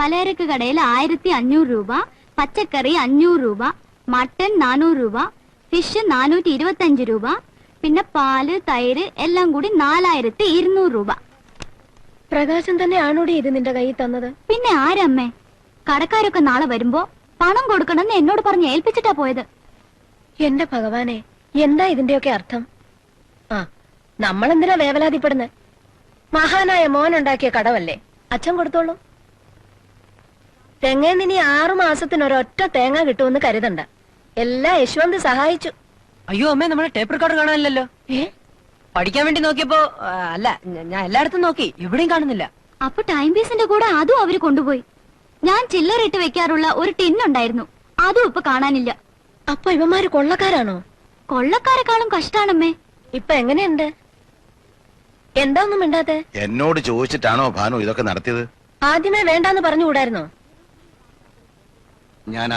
പലചരക്ക് കടയിൽ 1500 രൂപ, പച്ചക്കറി 500 രൂപ, മട്ടൻ 400 രൂപ, ഫിഷ് 425 രൂപ, പിന്നെ പാല് തൈര് എല്ലാം കൂടി 4200 രൂപ. പ്രകാശൻ തന്നെയാണോടി ഇത് നിന്റെ കയ്യിൽ തന്നത്? പിന്നെ ആരമ്മേ? കടക്കാരൊക്കെ നാളെ വരുമ്പോ പണം കൊടുക്കണമെന്ന് എന്നോട് പറഞ്ഞ് ഏൽപ്പിച്ചിട്ടാ പോയത്. എന്റെ ഭഗവാനെ, എന്താ ഇതിന്റെയൊക്കെ അർത്ഥം? ആ, നമ്മളെന്തിനാ വേവലാതിപ്പെടുന്നത്? മഹാനായ മോനുണ്ടാക്കിയ കടവല്ലേ, അച്ഛൻ കൊടുത്തോളൂ. തെങ്ങേന്നിനി 6 മാസത്തിനൊരൊറ്റ തേങ്ങ കിട്ടുമെന്ന് കരുതണ്ട. എല്ലാം യശ്വന്ത് സഹായിച്ചു. അയ്യോ അമ്മേ, നമ്മുടെ ടേപ്പ് റെക്കോർഡ് കാണാനില്ലല്ലോ. പഠിക്കാൻ വേണ്ടി നോക്കിയപ്പോ അല്ല, ഞാൻ എല്ലായിടത്തും നോക്കി, എവിടെയും കാണുന്നില്ല. അപ്പൊ ടൈം പീസിന്റെ കൂടെ അതും അവര് കൊണ്ടുപോയി. ഞാൻ ചില്ലറിട്ട് വെക്കാറുള്ള ഒരു ടിന്നുണ്ടായിരുന്നു, അതും ഇപ്പൊ കാണാനില്ല. അപ്പൊ ഇവന്മാര് കൊള്ളക്കാരാണോ? കൊള്ളക്കാരെക്കാളും കഷ്ടാണമ്മേ. ഇപ്പൊ എങ്ങനെയുണ്ട്? എന്താ ഒന്നും മിണ്ടാത്തെ? എന്നോട് ചോദിച്ചിട്ടാണോ ഭാനു ഇതൊക്കെ നടത്തിയത്? ആദ്യമേ വേണ്ടാന്ന് പറഞ്ഞുകൂടായിരുന്നോ? ഞാൻ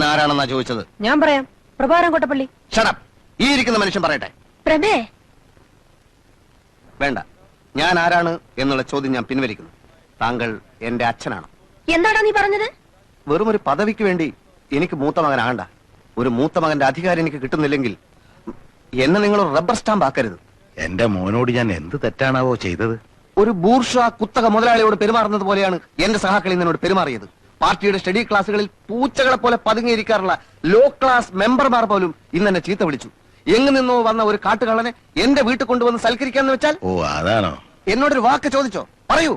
ആരാണെന്നാ ചോദിച്ചത്? ഞാൻ പറയാം, പ്രഭാരം കൊട്ടപ്പള്ളി. ഷടപ്പ്, ഈ ഇരിക്കുന്ന മനുഷ്യൻ പറയട്ടെ. പ്രഭേ, വേണ്ട, ഞാൻ ആരാണ് എന്നുള്ള ചോദ്യം ഞാൻ പിൻവലിക്കുന്നു. താങ്കൾ എന്റെ അച്ഛനാണ്. എന്താടാ നീ പറഞ്ഞത്? വെറും ഒരു പദവിക്ക് വേണ്ടി എനിക്ക് മൂത്ത മകനാകണ്ട. ഒരു മൂത്ത മകന്റെ അധികാരം എനിക്ക് കിട്ടുന്നില്ലെങ്കിൽ എന്നെ നിങ്ങൾ റബ്ബർ സ്റ്റാമ്പ് ആക്കരുത്. എന്റെ മോനോട് ഞാൻ എന്ത് തെറ്റാണാവോ ചെയ്തത്? ഒരു ബൂർഷ്വാ കുത്തക മുതലാളിയോട് പെരുമാറുന്നത് പോലെയാണ് എന്റെ സഹാക്കളി എന്നോട് പെരുമാറിയത്. പാർട്ടിയുടെ സ്റ്റഡി ക്ലാസ്സുകളിൽ പൂച്ചകളെ പോലെ പതുങ്ങിയിരിക്കാറുള്ള ലോ ക്ലാസ് മെമ്പർമാർ പോലും ഇന്നെന്നെ ചീത്ത വിളിച്ചു. എങ്ങു നിന്നോ വന്ന ഒരു കാട്ടുകള്ളനെ എന്റെ വീട്ടിൽ കൊണ്ടുവന്ന് സൽക്കരിക്കാന്ന് വെച്ചാൽ? ഓ, അതാണോ? എന്നോടൊരു വാക്ക് ചോദിച്ചോ? പറയൂ.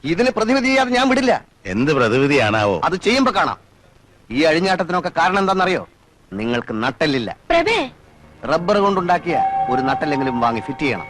ഇതിന് പ്രതിവിധി ചെയ്യാതെ ഞാൻ വിടില്ല. എന്ത് പ്രതിവിധിയാണാവോ? അത് ചെയ്യുമ്പോ കാണാം. ഈ അഴിഞ്ഞാട്ടത്തിനൊക്കെ കാരണം എന്താണെന്നറിയോ? നിങ്ങൾക്ക് നട്ടെല്ലില്ല. പ്രഭേ, റബ്ബർ കൊണ്ടുണ്ടാക്കിയ ഒരു നട്ടെല്ലെങ്കിലും വാങ്ങി ഫിറ്റ് ചെയ്യണം.